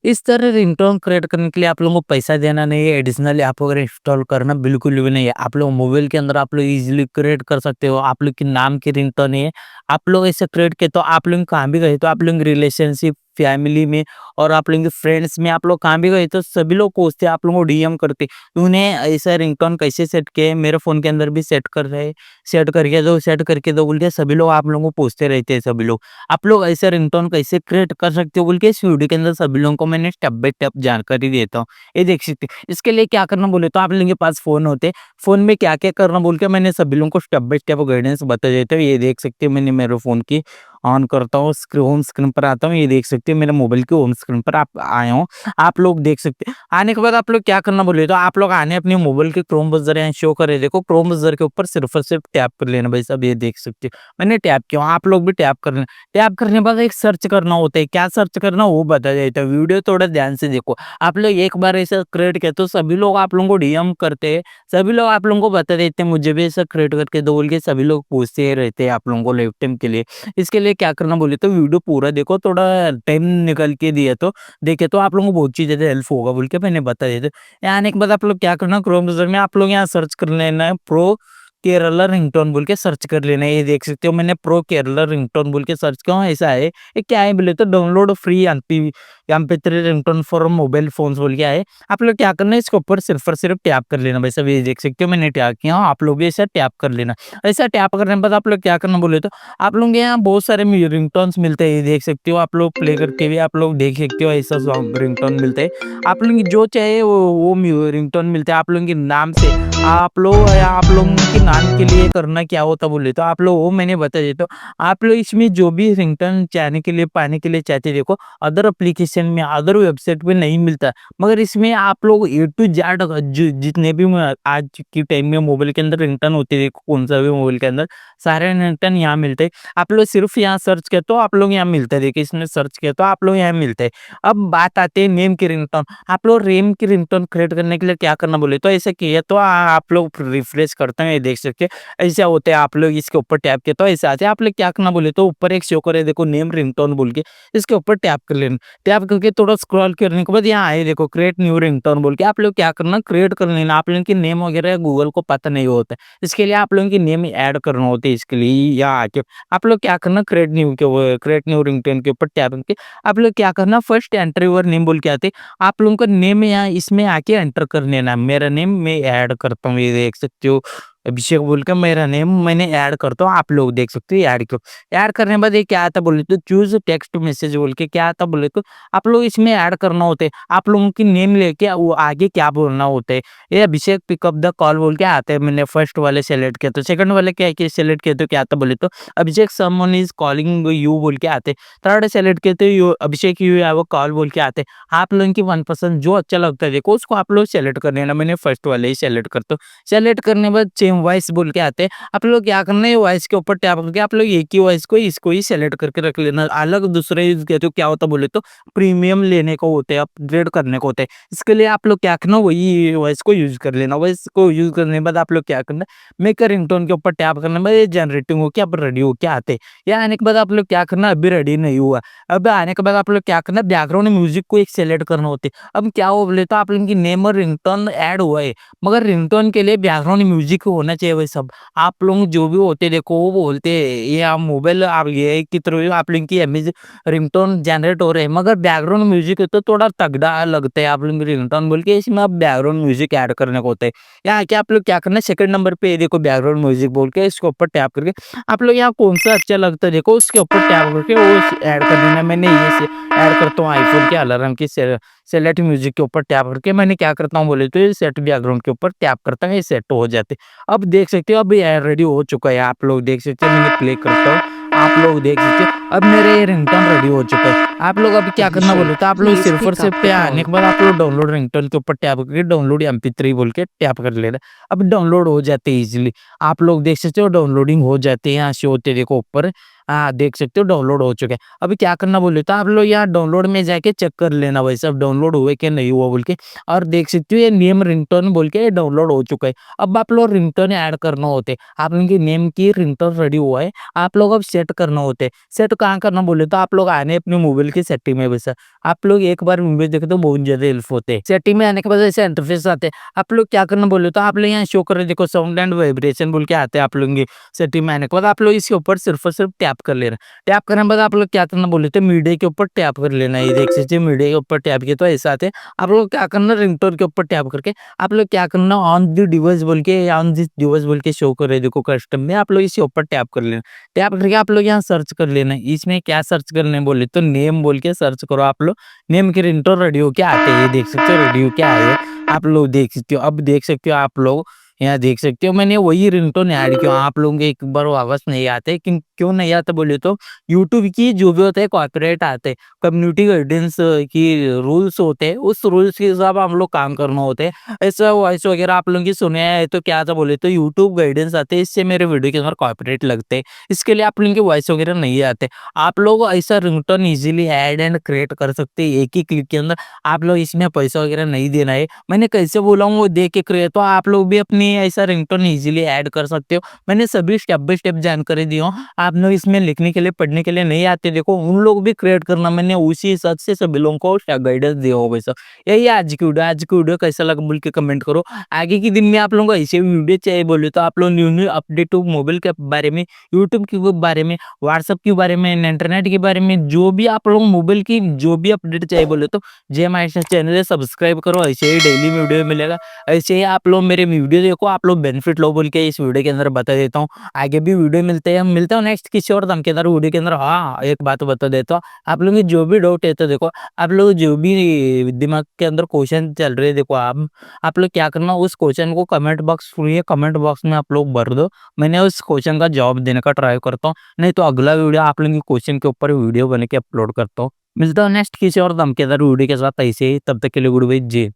इस तरह ringtone create करने के लिए आप लोगों को पैसा देना नहीं है, एडिशनली ऐप वगैरह इंस्टॉल करना बिल्कुल भी नहीं है। आप लोग मोबाइल के अंदर आप लोग इज़िली क्रिएट कर सकते हो, आप लोग के नाम की रिंगटोन है, आप लोग ऐसे क्रिएट किए तो आप लोग कहाँ भी गए तो आप लोग रिलेशनशिप, फैमिली में और आप लोगों के फ्रेंड्स में आप लोग कहाँ भी गए तो सभी लोग पूछते हैं, आप लोगों को डीएम करते, "तूने ऐसा रिंगटोन कैसे सेट किए? मेरे फ़ोन के अंदर भी सेट करके दो" बोल के सभी लोग आप लोगों को पूछते रहते हैं सभी लोग। आप लोग ऐसे रिंगटोन कैसे क्रिएट कर सकते हो बोल के इस वीडियो के अंदर सभी लोगों को मैंने स्टेप बाय स्टेप जानकारी देता हूँ। ये देख सकते हैं। इसके लिए क्या करना बोले तो आप लोगों के पास फ़ोन होते हैं, फ़ोन में क्या-क्या करना बोल के मैंने सभी लोगों को स्टेप बाय स्टेप गाइडेंस बता देता हूँ। ये देख सकते हो मैंने मेरे फ़ोन की ऑन करता हूँ, होम स्क्रीन पर आता हूँ। ये देख सकते हो मेरे मोबाइल की होम स्क्रीन पर आप आया हूँ। आप लोग देख सकते हैं। आने के बाद आप लोग क्या करना बोले तो आप लोग आने अपने मोबाइल के क्रोम ब्राउज़र यहाँ शो कर रहे हैं। देखो क्रोम ब्राउज़र के ऊपर सिर्फ़ और सिर्फ टैप कर लेना भाई साहब, ये देख सकते हो। मैंने टैप किया, आप लोग भी टैप कर लेना। टैप करने के बाद एक सर्च करना होता है, क्या सर्च करना वो बता देता है। वीडियो थोड़ा ध्यान से देखो। आप लोग एक बार ऐसा क्रिएट किया तो सभी लोग आप लोगों को डीएम करते हैं, सभी लोग आप लोगों को बता देते हैं मुझे भी ऐसा क्रिएट करके दो बोल के सभी लोग पूछते रहते हैं आप लोगों को लाइफ टाइम के लिए। इसके लिए क्या करना बोले तो वीडियो पूरा देखो, थोड़ा टाइम निकल के दिए तो देखे तो आप लोगों को बहुत चीज़ ज़्यादा हेल्प होगा बोल के मैंने बता दिया था। यहाँ आने के बाद आप लोग क्या करना, क्रोम ब्राउज़र में आप लोग यहाँ सर्च कर लेना है प्रो केरला रिंगटोन बोल के सर्च कर लेना है। ये देख सकते हो मैंने प्रो केरला रिंगटोन बोल के सर्च किया, ऐसा है। ये क्या है बोले तो download free MP3 ringtone for mobile phones बोल के है। आप लोग क्या करना है इसके ऊपर सिर्फ़ और सिर्फ टैप कर लेना भाई साहब, ये देख सकते हो मैंने टैप किया, आप लोग भी ऐसा टैप कर लेना। ऐसा टैप करने के बाद आप लोग क्या करना बोले तो आप लोगों के यहाँ बहुत सारे रिंगटोन्स मिलते हैं, ये देख सकते हो। आप लोग प्ले करके भी आप लोग देख सकते हो, ऐसा सॉन्ग रिंगटोन मिलते हैं। आप लोग जो चाहे वो रिंगटोन मिलते हैं आप लोगों के नाम से। आप लोगों के नाम के लिए करना क्या होता बोले तो आप लोग वो मैंने बता देता हूँ। आप लोग इसमें जो भी रिंगटोन चाहने के लिए पाने के लिए चाहते देखो, अदर एप्लीकेशन में अदर वेबसाइट पे नहीं मिलता। मगर इसमें आप लोग ए टू जेड जितने भी आज के टाइम में मोबाइल के अंदर रिंगटोन होते देखो, कौन सा भी मोबाइल के अंदर सारे रिंगटोन यहाँ मिलते हैं। आप लोग सिर्फ यहाँ सर्च किया तो आप लोग यहाँ मिलता है, देखिए इसमें सर्च किया तो आप लोग यहाँ मिलते हैं। अब बात आती है नेम की रिंगटोन। आप लोग नेम की रिंगटोन क्रिएट करने के लिए क्या करना बोले तो ऐसे किया तो आप लोग रिफ्रेश करते हैं, ये देख सकते हैं ऐसा होता है। आप लोग इसके ऊपर टैप किया तो ऐसा आते हैं। आप लोग क्या करना बोले तो ऊपर एक शो करे देखो नेम रिंगटोन बोल के, इसके ऊपर टैप कर लेना। टैप करके थोड़ा स्क्रॉल करने के बाद यहाँ आए देखो क्रिएट न्यू रिंगटोन बोल के, आप लोग क्या करना क्रिएट कर लेना। आप लोगों की नेम वगैरह गूगल को पता नहीं होता है, इसके लिए आप लोगों की नेम ऐड करना होती है। इसके लिए यहाँ आके आप लोग क्या करना क्रिएट न्यू रिंगटोन के ऊपर टैप करके आप लोग क्या करना फर्स्ट एंटर योर नेम बोल के आते आप लोगों का नेम यहाँ इसमें आके एंटर कर लेना। मेरा नेम मैं ऐड करता हूँ, ये देख सकते हो अभिषेक बोल के मेरा नेम मैंने ऐड करता हूँ, आप लोग देख सकते हो ऐड क्यों। ऐड करने के बाद ये क्या आता बोले तो चूज टेक्स्ट मैसेज बोल के क्या आता बोले तो आप लोग इसमें ऐड करना होता है। आप लोगों की नेम लेके वो आगे क्या बोलना होता है। ये अभिषेक पिकअप द कॉल बोल के आते हैं। मैंने फर्स्ट वाले सेलेक्ट किया तो सेकंड वाले क्या सेलेक्ट किया तो क्या आता बोले तो अभिषेक समवन इज कॉलिंग यू बोल के आते। थर्ड सेलेक्ट किया तो you Abhishek you have a call बोल के आते। आप लोगों की वन पसंद जो अच्छा लगता है देखो उसको आप लोग सेलेक्ट कर लेना। मैंने फर्स्ट वाले ही सेलेक्ट करता हूँ। सेलेक्ट करने के बाद सेम वॉइस बोल के आते हैं। आप लोग क्या करना है वॉइस के ऊपर टैप करके आप लोग एक ही वॉइस को इसको ही सेलेक्ट करके रख लेना। अलग दूसरे यूज कहते हो क्या होता बोले तो प्रीमियम लेने को होते हैं, अपग्रेड करने को होते हैं। इसके लिए आप लोग क्या करना वही वॉइस को यूज कर लेना। वॉइस को यूज करने के बाद आप लोग क्या करना मेक अ रिंगटोन के ऊपर टैप करने में ये जनरेटिंग हो के अब रेडी हो के आते। या आने के बाद आप लोग क्या करना अभी रेडी नहीं हुआ। अब आने के बाद आप लोग क्या करना बैकग्राउंड म्यूजिक को एक सेलेक्ट करना होते। अब क्या हो बोले तो आप लोगों की नेम और रिंगटोन ऐड हुआ है, मगर रिंगटोन के लिए बैकग्राउंड म्यूजिक होना चाहिए वही सब। आप लोग जो भी होते देखो वो बोलते ये आप मोबाइल आप ये की थ्रू आप लोगों की इमेज रिंगटोन जनरेट हो रहे हैं, मगर बैकग्राउंड म्यूजिक है तो थोड़ा तगड़ा लगता है। आप लोग रिंगटोन बोल के इसमें आप बैकग्राउंड म्यूजिक ऐड करने को होता है। यहाँ क्या आप लोग क्या करना है सेकंड नंबर पे ये देखो बैकग्राउंड म्यूजिक बोल के इसके ऊपर टैप करके आप लोग यहाँ कौन सा अच्छा लगता है देखो उसके ऊपर टैप करके वो ऐड कर देना। मैंने ये से ऐड करता हूँ आईफोन के अलार्म की सेलेक्ट म्यूजिक के ऊपर टैप करके मैंने क्या करता हूँ बोले तो ये सेट बैकग्राउंड के ऊपर टैप करता हूँ, ये सेट हो जाते। अब देख सकते हो अब ये रेडी हो चुका है। आप लोग देख सकते हो मैंने प्ले करता हूँ, आप लोग देख सकते हो अब मेरे ये रिंगटोन रेडी हो चुका है। आप लोग अभी क्या करना बोले Abhishek, तो आप लोग please सिर्फ और pick सिर्फ up पे the आने call. के बाद आप लोग डाउनलोड रिंगटोन के ऊपर टैप करके डाउनलोड एमपी3 बोल के टैप कर लेना। अब डाउनलोड हो जाते हैं इजीली। आप लोग देख सकते हो डाउनलोडिंग हो जाते हैं, यहाँ शो होते हैं देखो ऊपर। हाँ देख सकते हो डाउनलोड हो चुके हैं। अभी क्या करना बोले तो आप लोग यहाँ डाउनलोड में जाके चेक कर लेना भाई साहब डाउनलोड हुए कि नहीं हुआ बोल के। और देख सकते हो ये नेम रिंगटोन बोल के डाउनलोड हो चुका है। अब आप लोग रिंगटोन ऐड करना होते, आप लोगों की नेम की रिंगटोन रेडी हुआ है, आप लोग अब सेट करना होते। सेट तो कहाँ करना बोले तो आप लोग आने अपने मोबाइल की सेटिंग में वैसा आप लोग एक बार मूवी देखे तो बहुत ज़्यादा हेल्प होते हैं। सेटिंग में आने के बाद ऐसे इंटरफेस आते हैं। आप लोग क्या करना बोले तो आप लोग यहाँ शो कर रहे देखो साउंड एंड वाइब्रेशन बोल के आते हैं आप लोगों की सेटिंग में आने के बाद आप लोग इसके ऊपर सिर्फ और सिर्फ टैप कर लेना। टैप करने के बाद आप लोग क्या करना बोले तो मीडिया के ऊपर टैप कर लेना। ये देख सकते हैं मीडिया के ऊपर टैप किया तो ऐसा आते हैं। आप लोग क्या करना रिंगटोन के ऊपर टैप करके आप लोग क्या करना ऑन द डिवाइस बोल के ऑन दिस डिवाइस बोल के शो कर रहे देखो कस्टम में आप लोग इसके ऊपर टैप कर लेना। टैप करके आप लोग यहाँ सर्च कर लेना। इसमें क्या सर्च करने बोले तो नेम बोल के सर्च करो आप लोग। नेम के रिंगटोन रेडियो क्या आते हैं ये देख सकते हो रेडियो क्या है आप लोग देख सकते हो। अब देख सकते हो आप लोग यहाँ देख सकते हो मैंने वही रिंगटोन ऐड किया। आप लोगों के एक बार वापस नहीं आते क्यों नहीं आता बोले तो यूट्यूब की जो भी होता है कॉपीराइट आते हैं। कम्युनिटी गाइडेंस की रूल्स होते हैं उस रूल्स के हिसाब हम लोग काम करना होते हैं। ऐसा वॉइस वगैरह आप लोगों की सुने है तो क्या था बोले तो यूट्यूब गाइडेंस आते हैं इससे मेरे वीडियो के अंदर कॉपीराइट लगते हैं। इसके लिए आप लोगों के वॉइस वगैरह नहीं आते। आप लोग ऐसा ringtone easily add and create कर सकते हैं एक ही क्लिक के अंदर। आप लोग इसमें पैसा वगैरह नहीं देना है। मैंने कैसे बोला हूँ वो देख के क्रिएट तो आप लोग भी अपनी ऐसा रिंगटोन इजीली ऐड कर सकते हो। मैंने सभी स्टेप बाय स्टेप जानकारी दी हूँ। आप लोग इसमें लिखने के लिए पढ़ने के लिए नहीं आते देखो उन लोग भी क्रिएट करना मैंने उसी हिसाब से सभी लोगों को गाइडेंस दिया हो वैसा। यही आज की वीडियो कैसा लगा बोल के कमेंट करो। आगे के दिन में आप लोगों को ऐसे वीडियो चाहिए बोले तो आप लोग न्यू न्यू अपडेट हो मोबाइल के बारे में यूट्यूब के बारे में व्हाट्सएप के बारे में इंटरनेट के बारे में जो भी आप लोग मोबाइल की जो भी अपडेट चाहिए बोले तो जे माई चैनल सब्सक्राइब करो। ऐसे ही डेली वीडियो मिलेगा। ऐसे ही आप लोग मेरे वीडियो देखो आप लोग बेनिफिट लो बोल के इस वीडियो के अंदर बता देता हूँ। आगे भी वीडियो मिलते हैं मिलता हूँ नेक्स्ट किसी और धमकेदार वीडियो के अंदर। हाँ एक बात बता देता हूँ आप लोगों की जो भी डाउट है तो देखो आप लोग जो भी दिमाग के अंदर क्वेश्चन चल रहे देखो आप लोग क्या करना उस क्वेश्चन को कमेंट बॉक्स फ्री है कमेंट बॉक्स में आप लोग भर दो। मैंने उस क्वेश्चन का जवाब देने का ट्राई करता हूँ। नहीं तो अगला वीडियो आप लोगों के क्वेश्चन के ऊपर वीडियो बना के अपलोड करता हूँ। मिलता हूँ नेक्स्ट किसी और धमकेदार वीडियो के साथ ऐसे ही तब तक के लिए गुड बाय जी।